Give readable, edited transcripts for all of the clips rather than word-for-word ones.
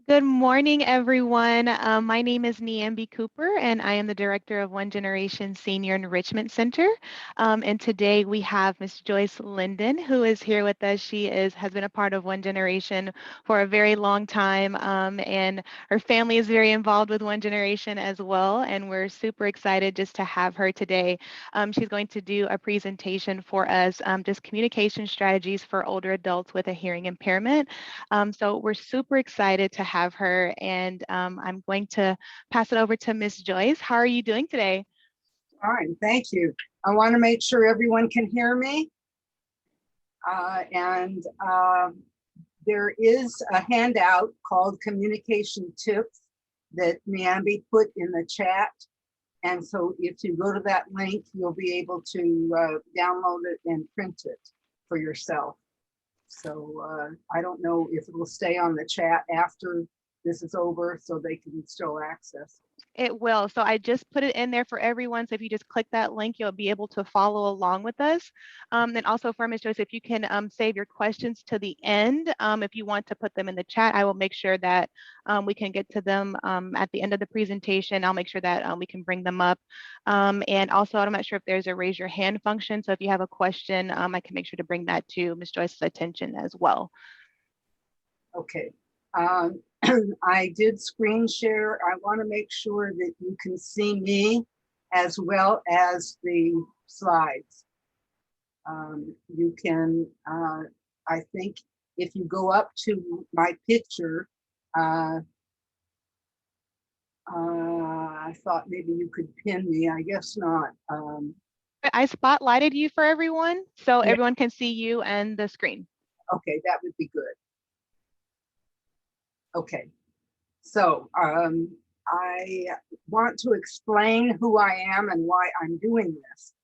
Good morning, everyone. My name is Niambi Cooper, and I am the director of ONEgeneration Senior Enrichment Center. And today we have Ms. Joyce Linden, who is here with us. Has been a part of ONEgeneration for a very long time, and her family is very involved with ONEgeneration as well. And we're super excited just to have her today. She's going to do a presentation for us, just communication strategies for older adults with a hearing impairment. So we're super excited to have her, and I'm going to pass it over to Miss Joyce. How are you doing today? Fine, thank you. I want to make sure everyone can hear me. And there is a handout called Communication Tips that Niambi put in the chat. And so if you go to that link, you'll be able to download it and print it for yourself. So I don't know if it will stay on the chat after this is over so they can still access it. It will. So I just put it in there for everyone. So if you just click that link, you'll be able to follow along with us. Then also for Ms. Joyce, if you can save your questions to the end, if you want to put them in the chat, I will make sure that we can get to them at the end of the presentation. I'll make sure that we can bring them up. And also, I'm not sure if there's a raise your hand function. So if you have a question, I can make sure to bring that to Ms. Joyce's attention as well. Okay. I did screen share. I want to make sure that you can see me as well as the slides. You can, I think if you go up to my picture, I thought maybe you could pin me. I guess not. I spotlighted you for everyone, so Yeah. everyone can see you and the screen. Okay, that would be good. Okay, so I want to explain who I am and why I'm doing this.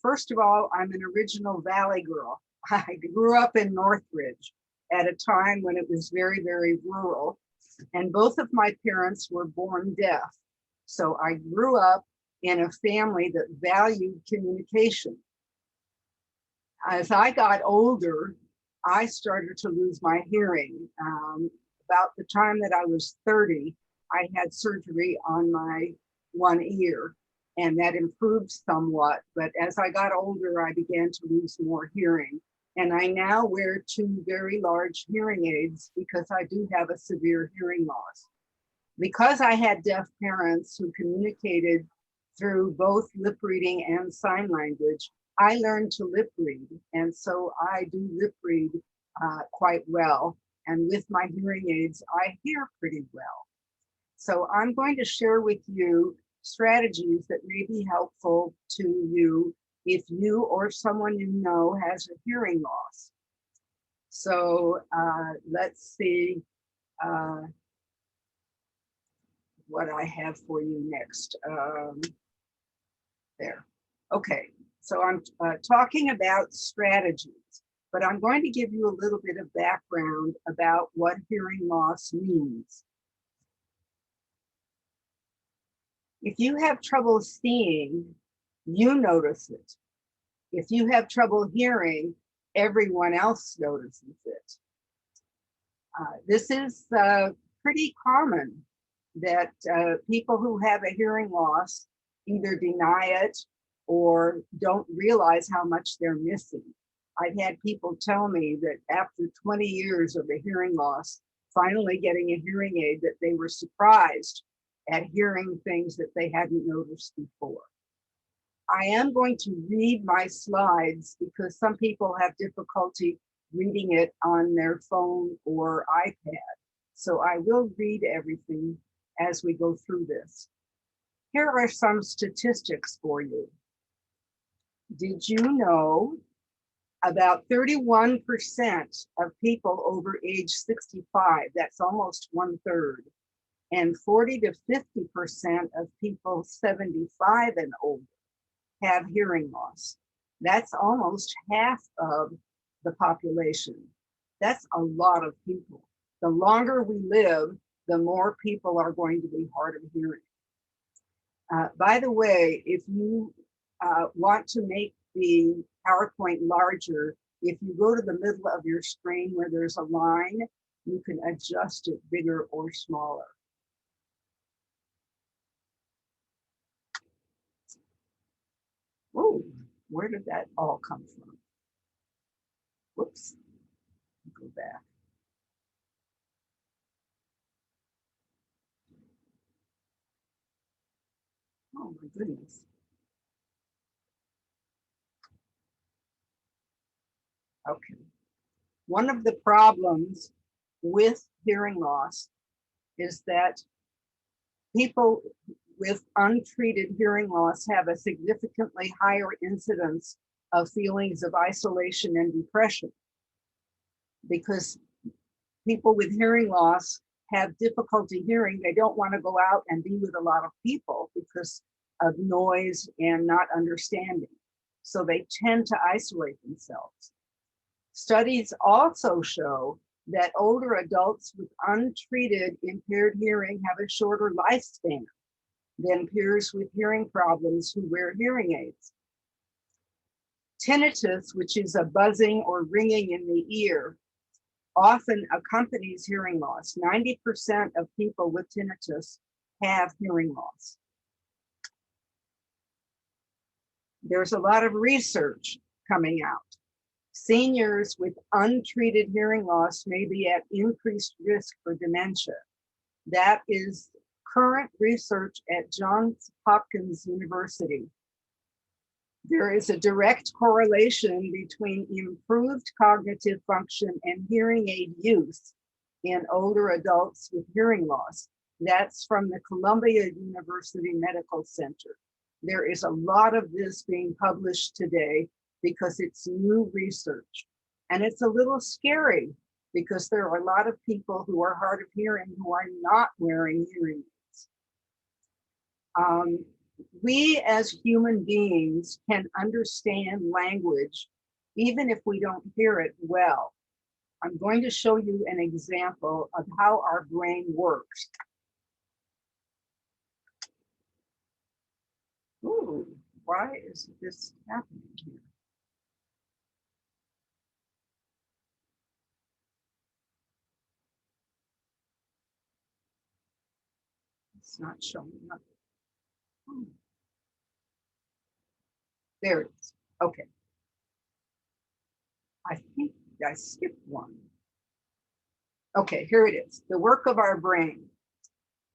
First of all, I'm an original Valley girl. I grew up in Northridge at a time when it was very, very rural, and both of my parents were born deaf. So I grew up in a family that valued communication. As I got older, I started to lose my hearing. About the time that I was 30, I had surgery on my one ear, and that improved somewhat. But as I got older, I began to lose more hearing. And I now wear two very large hearing aids because I do have a severe hearing loss. Because I had deaf parents who communicated through both lip reading and sign language, I learned to lip read. And so I do lip read quite well. And with my hearing aids, I hear pretty well. So I'm going to share with you strategies that may be helpful to you if you or someone you know has a hearing loss. So let's see what I have for you next. There. Okay, so I'm talking about strategies, but I'm going to give you a little bit of background about what hearing loss means. If you have trouble seeing, you notice it. If you have trouble hearing, everyone else notices it. This is pretty common that people who have a hearing loss either deny it or don't realize how much they're missing. I've had people tell me that after 20 years of a hearing loss, finally getting a hearing aid, that they were surprised at hearing things that they hadn't noticed before. I am going to read my slides because some people have difficulty reading it on their phone or iPad. So I will read everything as we go through this. Here are some statistics for you. Did you know about 31% of people over age 65, that's almost 1/3, and 40 to 50% of people 75 and older have hearing loss. That's almost half of the population. That's a lot of people. The longer we live, the more people are going to be hard of hearing. By the way, if you want to make the PowerPoint larger, if you go to the middle of your screen where there's a line, You can adjust it bigger or smaller. Whoa, where did that all come from? Whoops, go back. Oh my goodness. Okay. One of the problems with hearing loss is that people with untreated hearing loss have a significantly higher incidence of feelings of isolation and depression, because people with hearing loss have difficulty hearing. They don't want to go out and be with a lot of people because of noise and not understanding. So they tend to isolate themselves. Studies also show that older adults with untreated impaired hearing have a shorter lifespan than peers with hearing problems who wear hearing aids. Tinnitus, which is a buzzing or ringing in the ear, often accompanies hearing loss. 90% of people with tinnitus have hearing loss. There's a lot of research coming out. Seniors with untreated hearing loss may be at increased risk for dementia. That is current research at Johns Hopkins University. There is a direct correlation between improved cognitive function and hearing aid use in older adults with hearing loss. That's from the Columbia University Medical Center. There is a lot of this being published today because it's new research. And it's a little scary because there are a lot of people who are hard of hearing who are not wearing hearing aids. We as human beings can understand language even if we don't hear it well. I'm going to show you an example of how our brain works. Ooh, why is this happening here? It's not showing up. There it is. Okay. I think I skipped one. Okay, here it is. The work of our brain.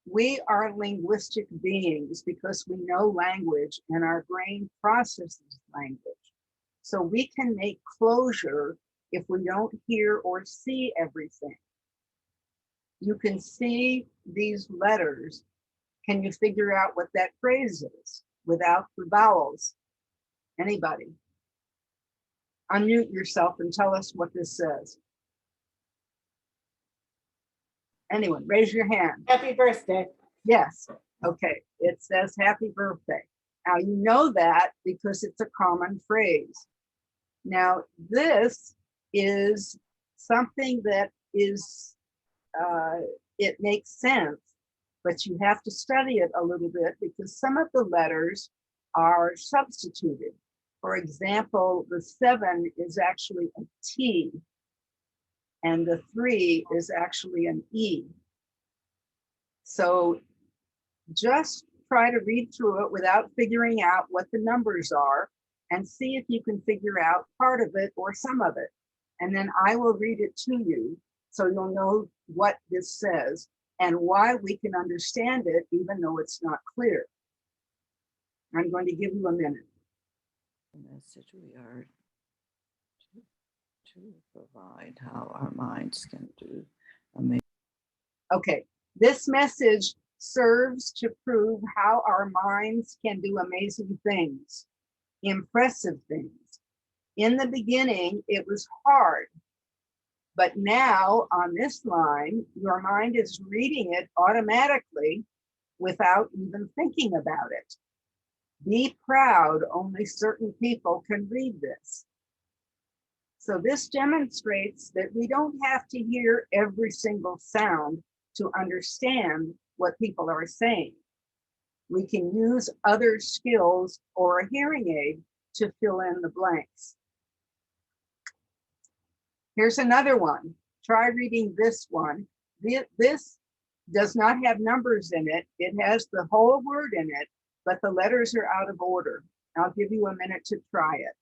We are linguistic beings because we know language and our brain processes language. So we can make closure if we don't hear or see everything. You can see these letters. Can you figure out what that phrase is without the vowels? Anybody? Unmute yourself and tell us what this says. Anyone, raise your hand. Happy birthday. Yes, okay, it says happy birthday. Now you know that because it's a common phrase. Now this is something that is, it makes sense, but you have to study it a little bit because some of the letters are substituted. For example, the 7 is actually a T and the 3 is actually an E. So just try to read through it without figuring out what the numbers are and see if you can figure out part of it or some of it. And then I will read it to you so you'll know what this says and why we can understand it even though it's not clear. I'm going to give you a minute. Message we are to provide how our minds can do amazing. Okay, this message serves to prove how our minds can do amazing things, impressive things. In the beginning, it was hard, but now on this line, your mind is reading it automatically without even thinking about it. Be proud, only certain people can read this. So this demonstrates that we don't have to hear every single sound to understand what people are saying. We can use other skills or a hearing aid to fill in the blanks. Here's another one. Try reading this one. This does not have numbers in it. It has the whole word in it, but the letters are out of order. I'll give you a minute to try it.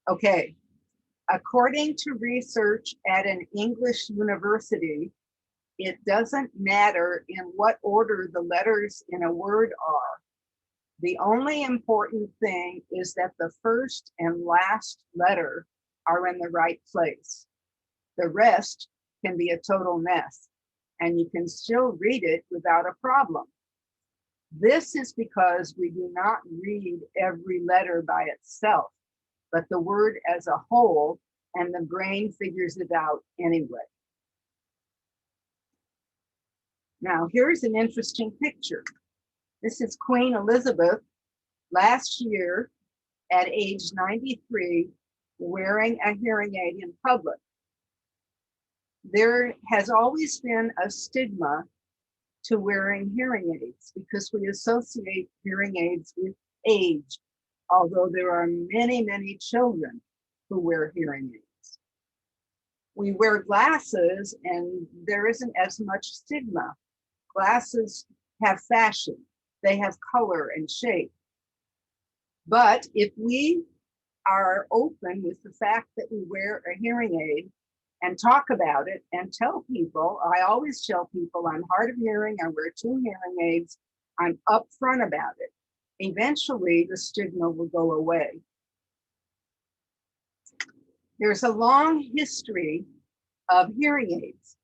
Okay, according to research at an English university, it doesn't matter in what order the letters in a word are. The only important thing is that the first and last letter are in the right place. The rest can be a total mess, and you can still read it without a problem. This is because we do not read every letter by itself, but the word as a whole, and the brain figures it out anyway. Now, here's an interesting picture. This is Queen Elizabeth last year at age 93 wearing a hearing aid in public. There has always been a stigma to wearing hearing aids because we associate hearing aids with age, although there are many, many children who wear hearing aids. We wear glasses and there isn't as much stigma. Glasses have fashion, they have color and shape. But if we are open with the fact that we wear a hearing aid and talk about it and tell people, I always tell people I'm hard of hearing, I wear 2 hearing aids, I'm upfront about it. Eventually the stigma will go away. There's a long history of hearing aids,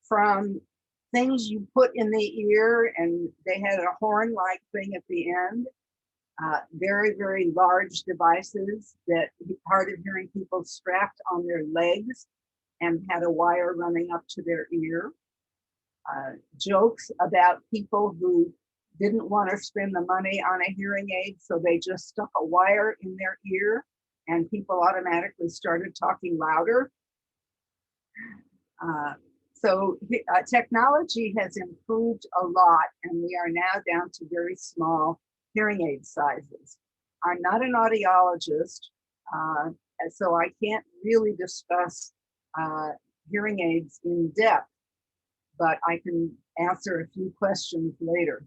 from things you put in the ear and they had a horn-like thing at the end, very, very large devices that hard of hearing people strapped on their legs and had a wire running up to their ear. Jokes about people who didn't want to spend the money on a hearing aid, so they just stuck a wire in their ear and people automatically started talking louder. So technology has improved a lot, and we are now down to very small hearing aid sizes. I'm not an audiologist, and so I can't really discuss hearing aids in depth, but I can answer a few questions later.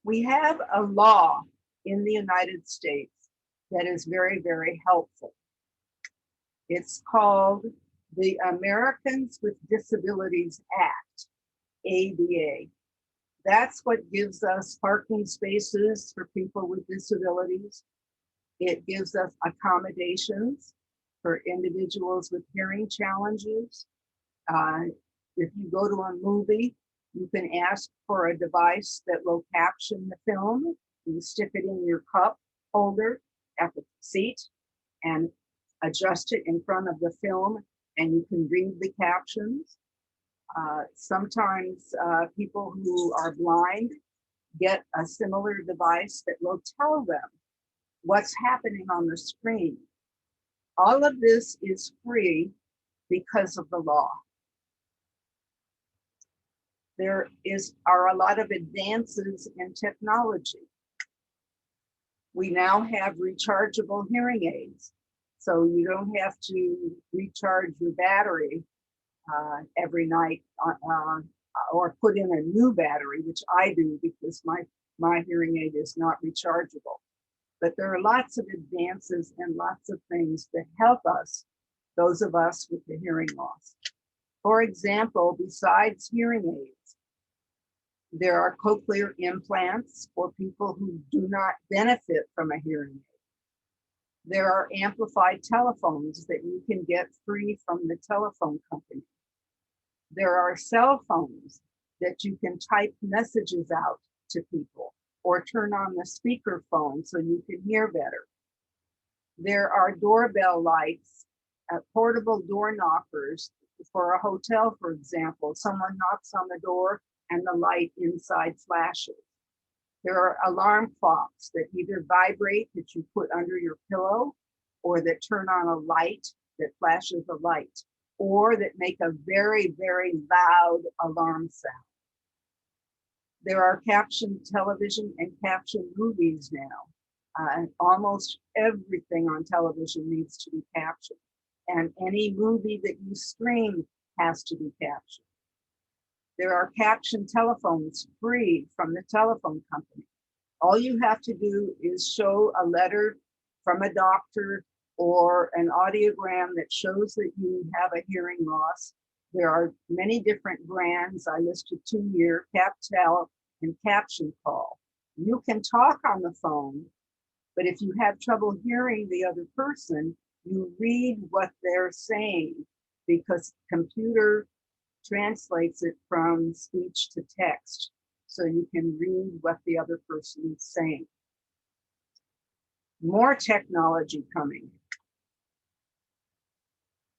We have a law in the United States that is very, very helpful. It's called the Americans with Disabilities Act, ADA. That's what gives us parking spaces for people with disabilities. It gives us accommodations for individuals with hearing challenges. If you go to a movie, you can ask for a device that will caption the film. You stick it in your cup holder at the seat and adjust it in front of the film, and you can read the captions. Sometimes people who are blind get a similar device that will tell them what's happening on the screen. All of this is free because of the law. There are a lot of advances in technology. We now have rechargeable hearing aids, so you don't have to recharge your battery every night or put in a new battery, which I do because my hearing aid is not rechargeable. But there are lots of advances and lots of things that help us, those of us with the hearing loss. For example, besides hearing aids, there are cochlear implants for people who do not benefit from a hearing aid. There are amplified telephones that you can get free from the telephone company. There are cell phones that you can type messages out to people or turn on the speaker phone so you can hear better. There are doorbell lights, portable door knockers for a hotel, for example. Someone knocks on the door and the light inside flashes. There are alarm clocks that either vibrate that you put under your pillow or that turn on a light that flashes a light, or that make a very, very loud alarm sound. There are captioned television and captioned movies now. Almost everything on television needs to be captioned, and any movie that you stream has to be captioned. There are captioned telephones free from the telephone company. All you have to do is show a letter from a doctor or an audiogram that shows that you have a hearing loss. There are many different brands. I listed 2 here, CapTel and Caption Call. You can talk on the phone, but if you have trouble hearing the other person, you read what they're saying because computer translates it from speech to text. So you can read what the other person is saying. More technology coming.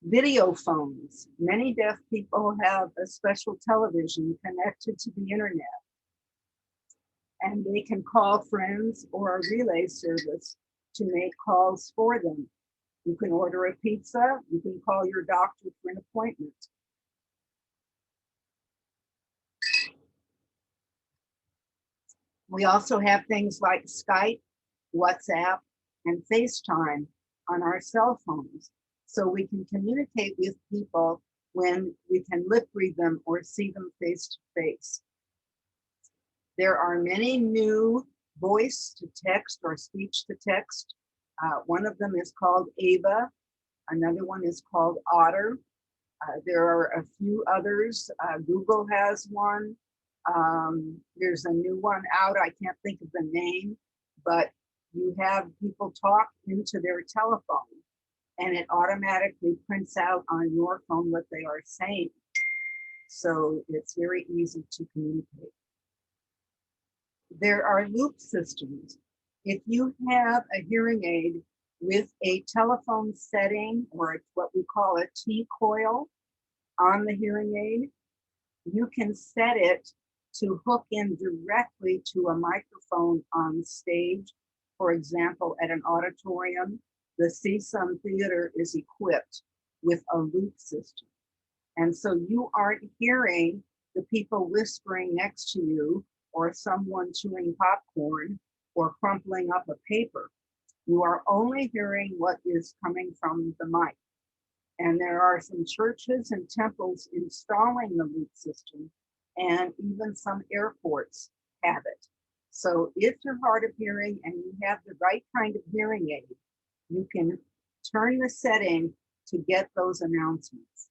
Video phones. Many deaf people have a special television connected to the internet, and they can call friends or a relay service to make calls for them. You can order a pizza, you can call your doctor for an appointment. We also have things like Skype, WhatsApp, and FaceTime on our cell phones, so we can communicate with people when we can lip read them or see them face to face. There are many new voice to text or speech to text. One of them is called Ava. Another one is called Otter. There are a few others. Google has one. There's a new one out. I can't think of the name, but you have people talk into their telephone and it automatically prints out on your phone what they are saying. So it's very easy to communicate. There are loop systems. If you have a hearing aid with a telephone setting or what we call a T-coil on the hearing aid, you can set it to hook in directly to a microphone on stage. For example, at an auditorium, the CSUN Theater is equipped with a loop system. And so you aren't hearing the people whispering next to you or someone chewing popcorn or crumpling up a paper. You are only hearing what is coming from the mic. And there are some churches and temples installing the loop system, and even some airports have it. So if you're hard of hearing and you have the right kind of hearing aid, you can turn the setting to get those announcements.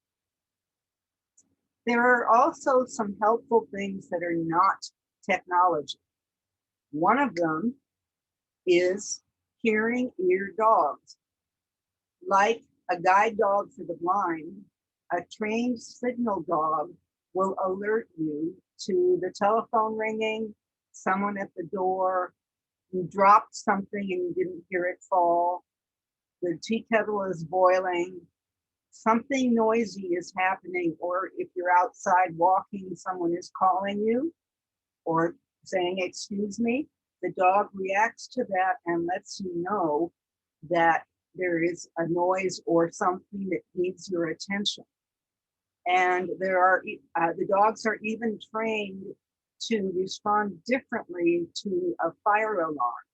There are also some helpful things that are not technology. One of them is hearing ear dogs. Like a guide dog for the blind, a trained signal dog will alert you to the telephone ringing, someone at the door, you dropped something and you didn't hear it fall, the tea kettle is boiling, something noisy is happening, or if you're outside walking, someone is calling you or saying, "Excuse me," the dog reacts to that and lets you know that there is a noise or something that needs your attention. And there are the dogs are even trained to respond differently to a fire alarm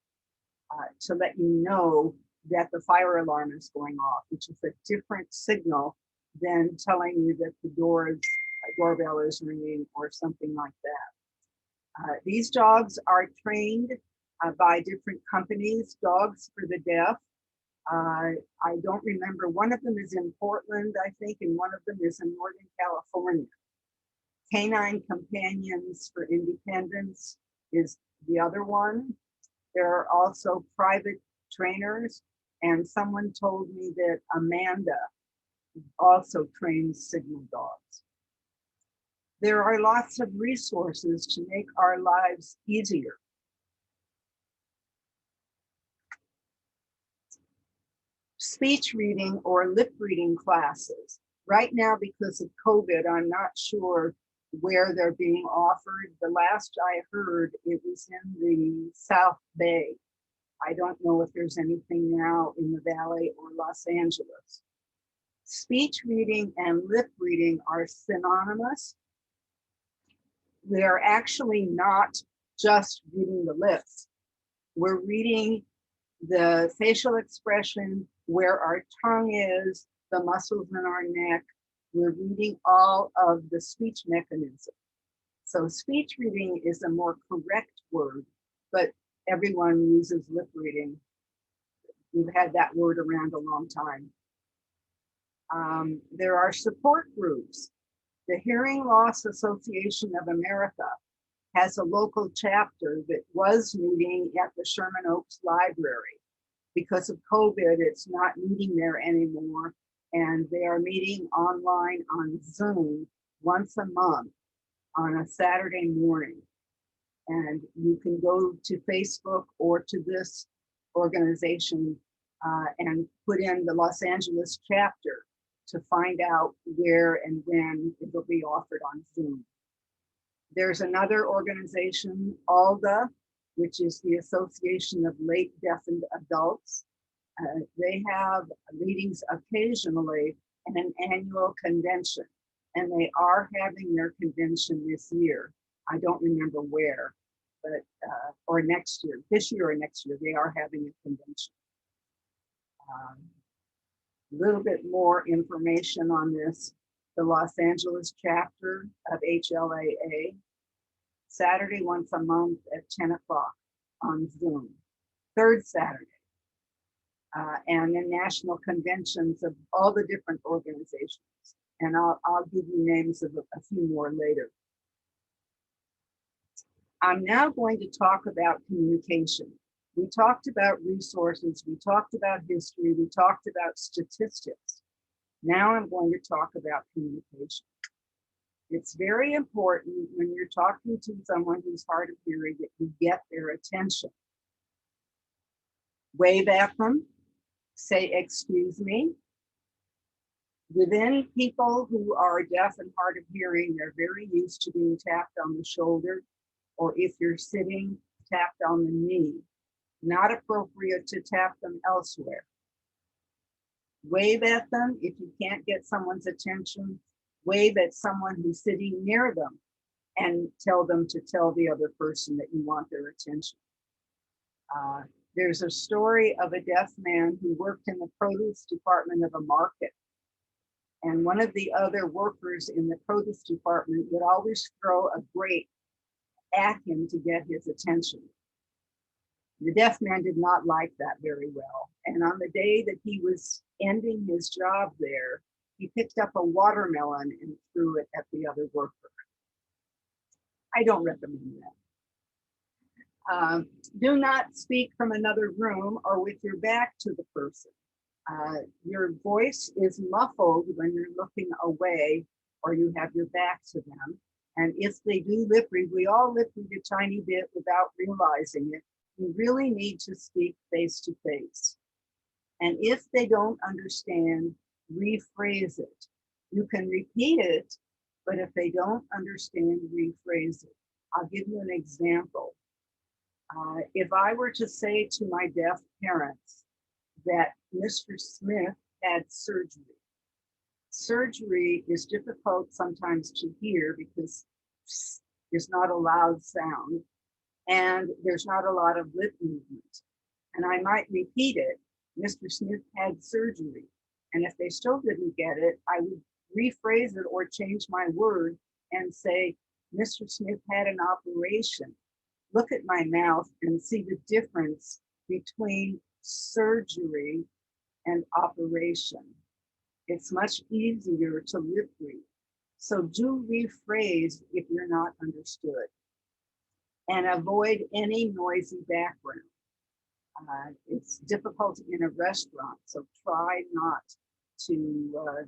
to let you know that the fire alarm is going off, which is a different signal than telling you that the doorbell is ringing or something like that. These dogs are trained by different companies, Dogs for the Deaf. I don't remember, one of them is in Portland, I think, and one of them is in Northern California. Canine Companions for Independence is the other one. There are also private trainers, and someone told me that Amanda also trains signal dogs. There are lots of resources to make our lives easier. Speech reading or lip reading classes. Right now, because of COVID, I'm not sure where they're being offered. The last I heard, it was in the South Bay. I don't know if there's anything now in the Valley or Los Angeles. Speech reading and lip reading are synonymous. We are actually not just reading the lips. We're reading the facial expression, where our tongue is, the muscles in our neck. We're reading all of the speech mechanism. So speech reading is a more correct word, but everyone uses lip reading. We've had that word around a long time. There are support groups. The Hearing Loss Association of America has a local chapter that was meeting at the Sherman Oaks Library. Because of COVID, it's not meeting there anymore. And they are meeting online on Zoom once a month on a Saturday morning. And you can go to Facebook or to this organization and put in the Los Angeles chapter to find out where and when it will be offered on Zoom. There's another organization, ALDA, which is the Association of Late Deafened Adults. They have meetings occasionally and an annual convention, and they are having their convention this year. I don't remember where, but or next year, this year or next year, they are having a convention. A little bit more information on this. The Los Angeles chapter of HLAA, Saturday once a month at 10 o'clock on Zoom, third Saturday. And then national conventions of all the different organizations. And I'll give you names of a few more later. I'm now going to talk about communication. We talked about resources, we talked about history, we talked about statistics. Now I'm going to talk about communication. It's very important when you're talking to someone who's hard of hearing that you get their attention. Wave at them, say, excuse me. Within people who are deaf and hard of hearing, they're very used to being tapped on the shoulder, or if you're sitting, tapped on the knee. Not appropriate to tap them elsewhere. Wave at them. If you can't get someone's attention, wave at someone who's sitting near them and tell them to tell the other person that you want their attention. There's a story of a deaf man who worked in the produce department of a market. And one of the other workers in the produce department would always throw a grape at him to get his attention. The deaf man did not like that very well. And on the day that he was ending his job there, he picked up a watermelon and threw it at the other worker. I don't recommend that. Do not speak from another room or with your back to the person. Your voice is muffled when you're looking away or you have your back to them. And if they do lip read, we all lip read a tiny bit without realizing it. You really need to speak face to face. And if they don't understand, rephrase it. You can repeat it, but if they don't understand, rephrase it. I'll give you an example. If I were to say to my deaf parents that Mr. Smith had surgery. Surgery is difficult sometimes to hear because there's not a loud sound and there's not a lot of lip movement. And I might repeat it, Mr. Smith had surgery. And if they still didn't get it, I would rephrase it or change my word and say, Mr. Smith had an operation. Look at my mouth and see the difference between surgery and operation. It's much easier to lip read. So do rephrase if you're not understood. And avoid any noisy background. It's difficult in a restaurant, so try not to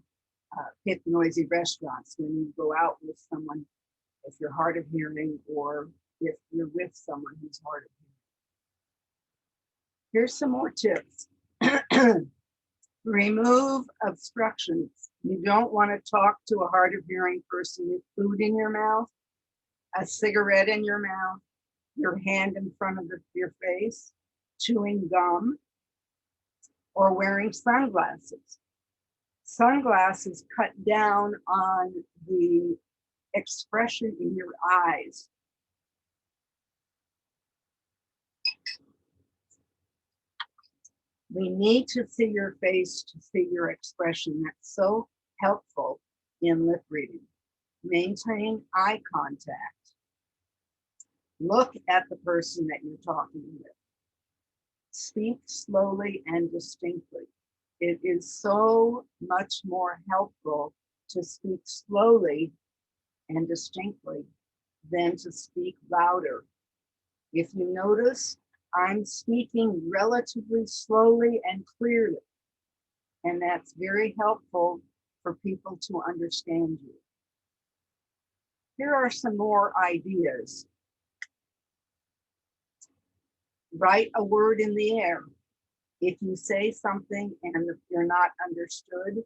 pick noisy restaurants when you go out with someone, if you're hard of hearing or if you're with someone who's hard of hearing. Here's some more tips. Remove obstructions. You don't want to talk to a hard of hearing person with food in your mouth, a cigarette in your mouth, your hand in front of your face, chewing gum, or wearing sunglasses. Sunglasses cut down on the expression in your eyes. We need to see your face to see your expression. That's so helpful in lip reading. Maintain eye contact. Look at the person that you're talking with. Speak slowly and distinctly. It is so much more helpful to speak slowly and distinctly than to speak louder. If you notice, I'm speaking relatively slowly and clearly, and that's very helpful for people to understand you. Here are some more ideas. Write a word in the air. If you say something and you're not understood,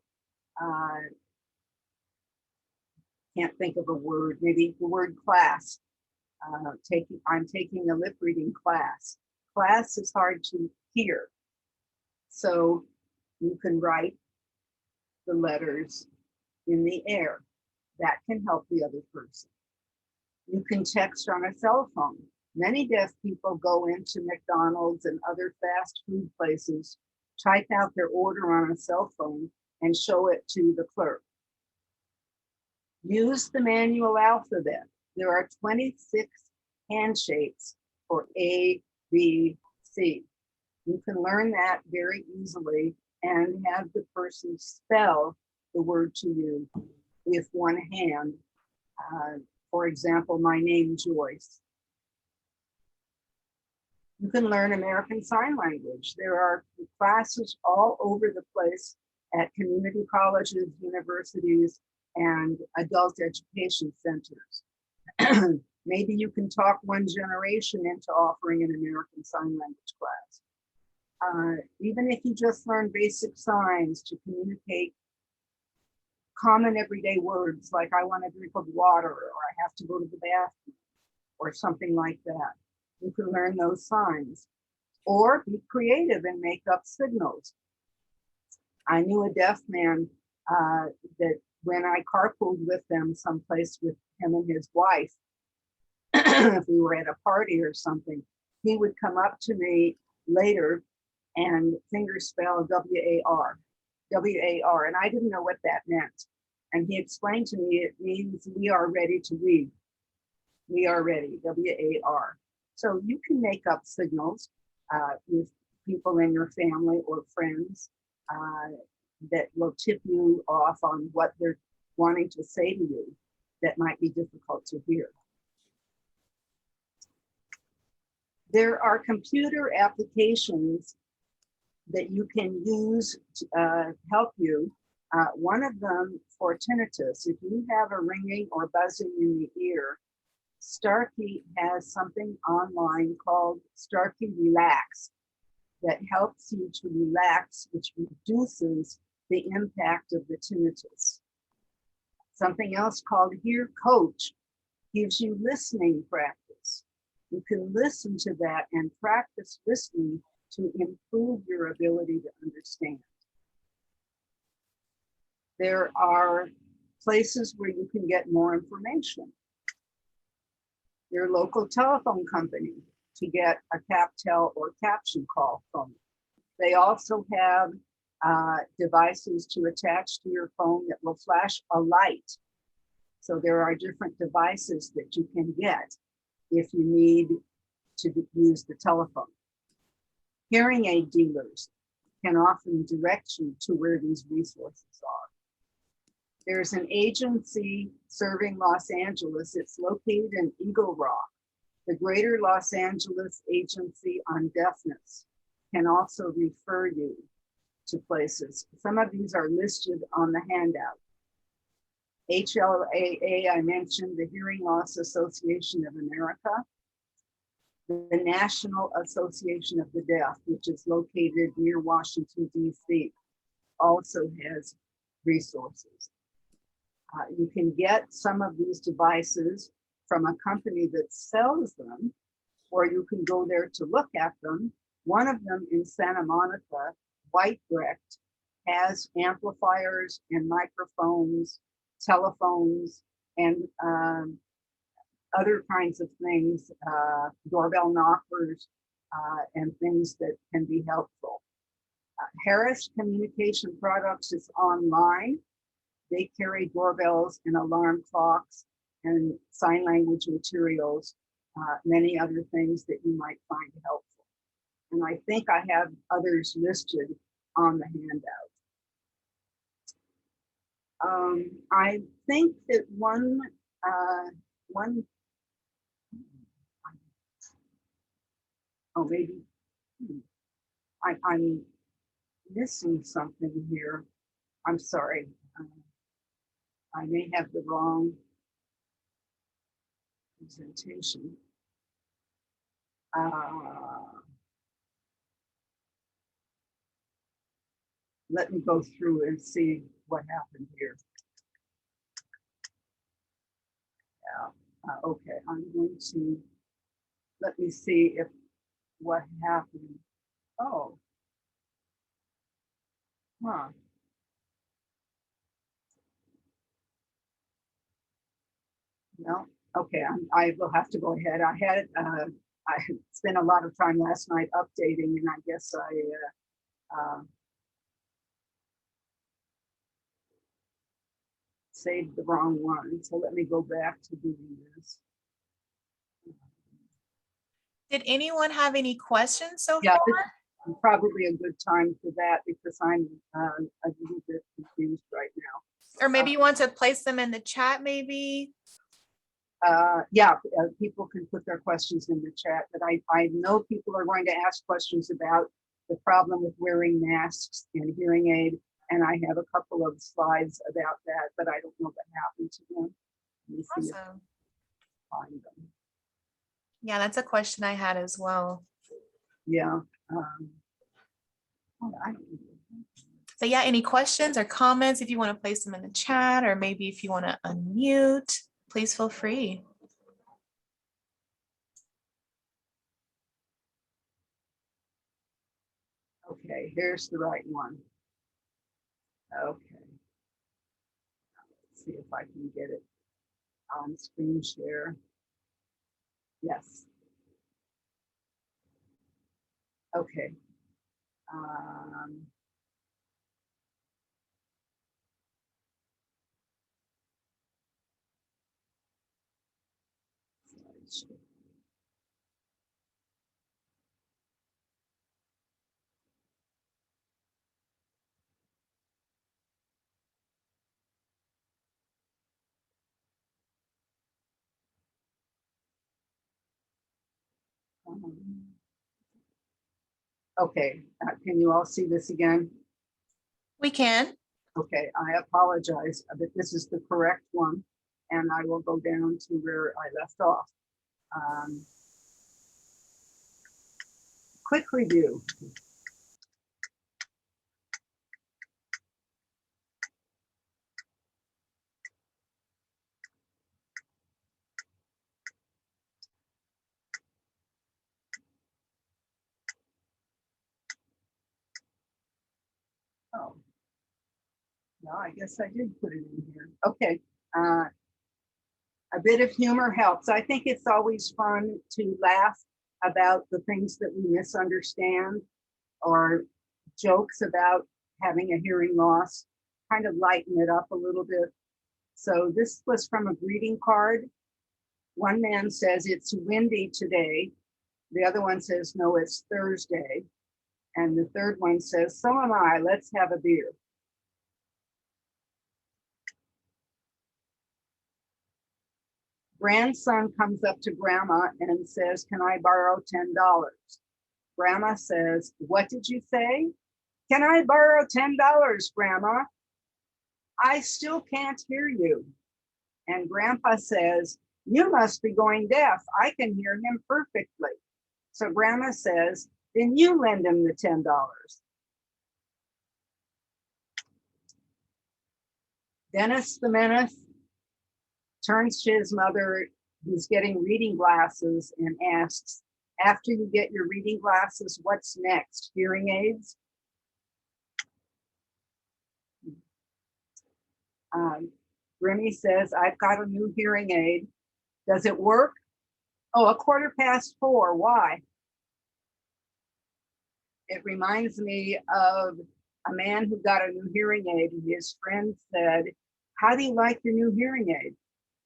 can't think of a word, maybe the word class. I'm taking a lip reading class. Class is hard to hear. So you can write the letters in the air. That can help the other person. You can text on a cell phone. Many deaf people go into McDonald's and other fast food places, type out their order on a cell phone and show it to the clerk. Use the manual alphabet. There are 26 hand shapes for A, B, C. You can learn that very easily and have the person spell the word to you with one hand. For example, my name, Joyce. You can learn American Sign Language. There are classes all over the place at community colleges, universities, and adult education centers. Maybe you can talk ONEgeneration into offering an American Sign Language class. Even if you just learn basic signs to communicate common everyday words like I want a drink of water, or I have to go to the bathroom, or something like that. You can learn those signs. Or be creative and make up signals. I knew a deaf man that when I carpooled with them someplace with him and his wife, if we were at a party or something, he would come up to me later and finger spell W-A-R, W-A-R, and I didn't know what that meant. And he explained to me it means we are ready to read. We are ready, W-A-R. So you can make up signals with people in your family or friends that will tip you off on what they're wanting to say to you that might be difficult to hear. There are computer applications that you can use to help you. One of them for tinnitus, if you have a ringing or buzzing in the ear, Starkey has something online called Starkey Relax that helps you to relax, which reduces the impact of the tinnitus. Something else called Hear Coach gives you listening practice. You can listen to that and practice listening to improve your ability to understand. There are places where you can get more information. Your local telephone company to get a CapTel or caption call from. They also have devices to attach to your phone that will flash a light. So there are different devices that you can get if you need to use the telephone. Hearing aid dealers can often direct you to where these resources are. There's an agency serving Los Angeles. It's located in Eagle Rock. The Greater Los Angeles Agency on Deafness can also refer you to places. Some of these are listed on the handout. HLAA, I mentioned, the Hearing Loss Association of America. The National Association of the Deaf, which is located near Washington, D.C., also has resources. You can get some of these devices from a company that sells them, or you can go there to look at them. One of them in Santa Monica, Whitebrecht, has amplifiers and microphones, telephones, and other kinds of things, doorbell knockers, and things that can be helpful. Harris Communication Products is online. They carry doorbells and alarm clocks and sign language materials, many other things that you might find helpful. And I think I have others listed on the handout. I think that one, oh, maybe I'm missing something here. I'm sorry. I may have the wrong presentation. Let me go through and see what happened here. Yeah, okay, I'm going to, let me see if what happened. Oh, huh. No, okay, I will have to go ahead. I spent a lot of time last night updating, and I guess I saved the wrong one. So let me go back to doing this. Did anyone have any questions so Yeah, far? this is probably a good time for that because I'm a little bit confused right now. Or maybe you want to place them in the chat, maybe? Yeah, people can put their questions in the chat, but I know people are going to ask questions about the problem with wearing masks and hearing aid, and I have a couple of slides about that, but I don't know what happened to them. Let me see if I Awesome. can find them. Yeah, that's a question I had as well. Yeah. Oh, I don't know. So yeah, any questions or comments, if you want to place them in the chat, or maybe if you want to unmute, please feel free. Okay, here's the right one. Okay. Let's see if I can get it on screen share. Yes. Okay. Okay, can you all see this again? We can. Okay, I apologize, but this is the correct one, and I will go down to where I left off. Quick review. Oh, no, I guess I did put it in here. Okay, a bit of humor helps. I think it's always fun to laugh about the things that we misunderstand or jokes about having a hearing loss, kind of lighten it up a little bit. So this was from a greeting card. One man says it's windy today. The other one says, no, it's Thursday. And the third one says, so am I, let's have a beer. Grandson comes up to grandma and says, can I borrow $10? Grandma says, what did you say? Can I borrow $10, Grandma? I still can't hear you. And Grandpa says, you must be going deaf. I can hear him perfectly. So Grandma says, then you lend him the $10. Dennis the Menace turns to his mother, who's getting reading glasses, and asks, after you get your reading glasses, what's next? Hearing aids? Remy says, I've got a new hearing aid. Does it work? Oh, 4:15. Why? It reminds me of a man who got a new hearing aid, and his friend said, how do you like your new hearing aid?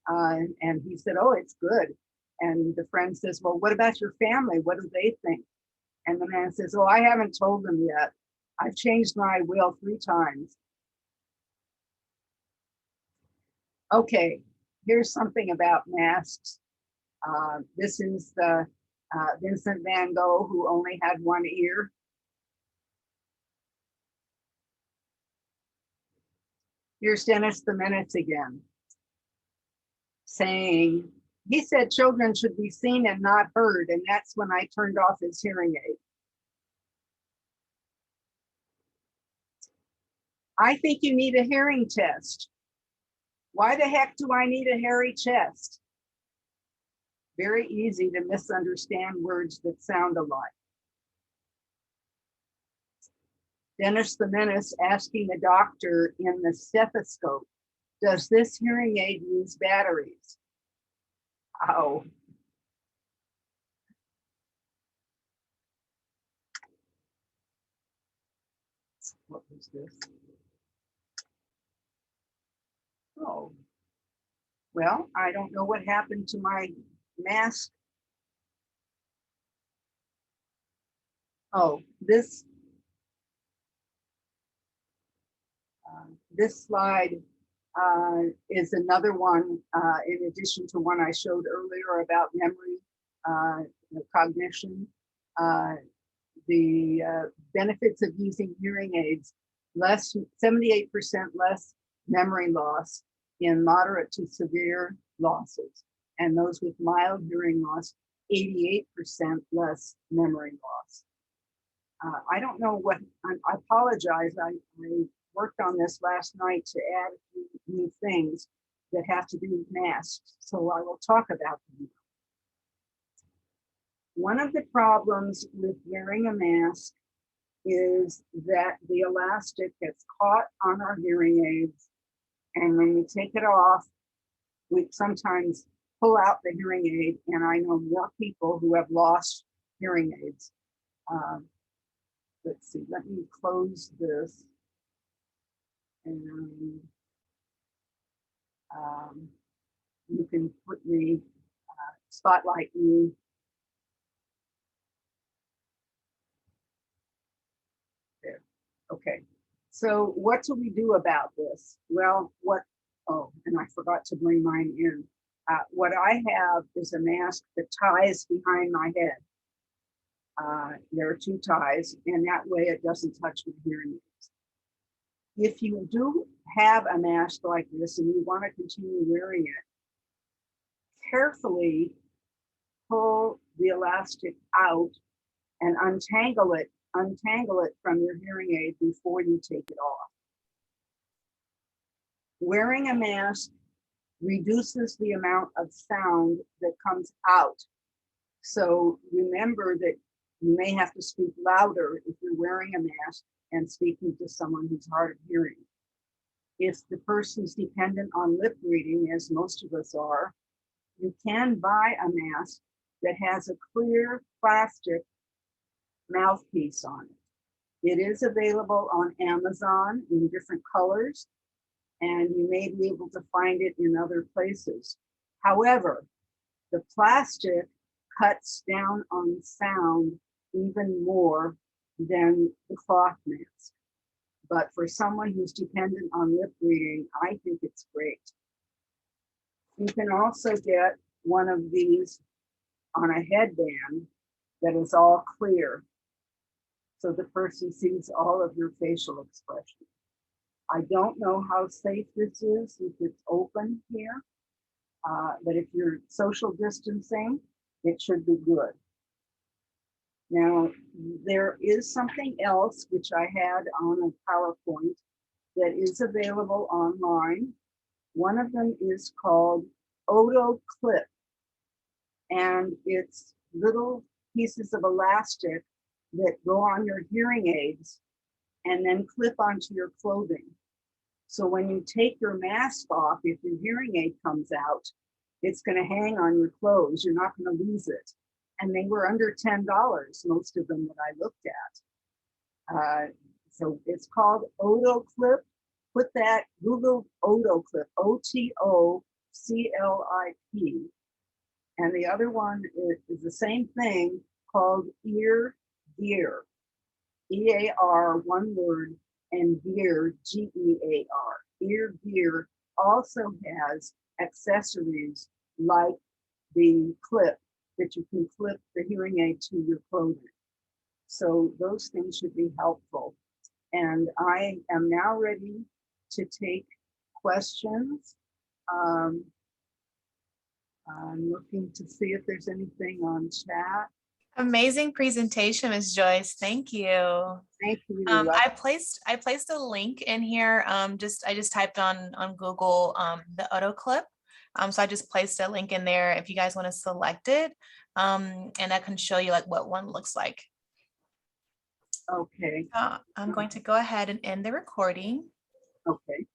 And he said, oh, it's good. And the friend says, well, what about your family? What do they think? And the man says, oh, I haven't told them yet. I've changed my will 3 times. Okay, here's something about masks. This is the Vincent van Gogh who only had one ear. Here's Dennis the Menace again, saying, he said children should be seen and not heard, and that's when I turned off his hearing aid. I think you need a hearing test. Why the heck do I need a hairy chest? Very easy to misunderstand words that sound alike. Dennis the Menace asking the doctor in the stethoscope, does this hearing aid use batteries? Oh. What was this? Oh. Well, I don't know what happened to my mask. Oh, this slide is another one in addition to one I showed earlier about memory, cognition, the benefits of using hearing aids, 78% less memory loss in moderate to severe losses, and those with mild hearing loss, 88% less memory loss. I don't know what, I apologize, I worked on this last night to add a few new things that have to do with masks, so I will talk about them. One of the problems with wearing a mask is that the elastic gets caught on our hearing aids, and when we take it off, we sometimes pull out the hearing aid, and I know more people who have lost hearing aids. Let's see, let me close this. And you can put me, spotlight me. There, okay. So what do we do about this? Well, oh, and I forgot to bring mine in. What I have is a mask that ties behind my head. There are 2 ties, and that way it doesn't touch my hearing aids. If you do have a mask like this and you want to continue wearing it, carefully pull the elastic out and untangle it from your hearing aid before you take it off. Wearing a mask reduces the amount of sound that comes out. So remember that you may have to speak louder if you're wearing a mask and speaking to someone who's hard of hearing. If the person's dependent on lip reading, as most of us are, you can buy a mask that has a clear plastic mouthpiece on it. It is available on Amazon in different colors, and you may be able to find it in other places. However, the plastic cuts down on sound even more than the cloth mask. But for someone who's dependent on lip reading, I think it's great. You can also get one of these on a headband that is all clear, so the person sees all of your facial expression. I don't know how safe this is if it's open here, but if you're social distancing, it should be good. Now, there is something else which I had on a PowerPoint that is available online. One of them is called Odo Clip, and it's little pieces of elastic that go on your hearing aids and then clip onto your clothing. So when you take your mask off, if your hearing aid comes out, it's going to hang on your clothes. You're not going to lose it. And they were under $10, most of them that I looked at. So it's called Oto Clip. Put that, Google Oto Clip, OTOCLIP. And the other one is the same thing called Ear Gear. EAR, one word, and Gear, GEAR. Ear Gear also has accessories like the clip that you can clip the hearing aid to your clothing. So those things should be helpful. And I am now ready to take questions. I'm looking to see if there's anything on chat. Amazing presentation, Ms. Joyce. Thank you. Thank you. I placed a link in here. I just typed on Google the Oto Clip. So I just placed a link in there if you guys want to select it. And I can show you like what one looks like. Okay. I'm going to go ahead and end the recording. Okay.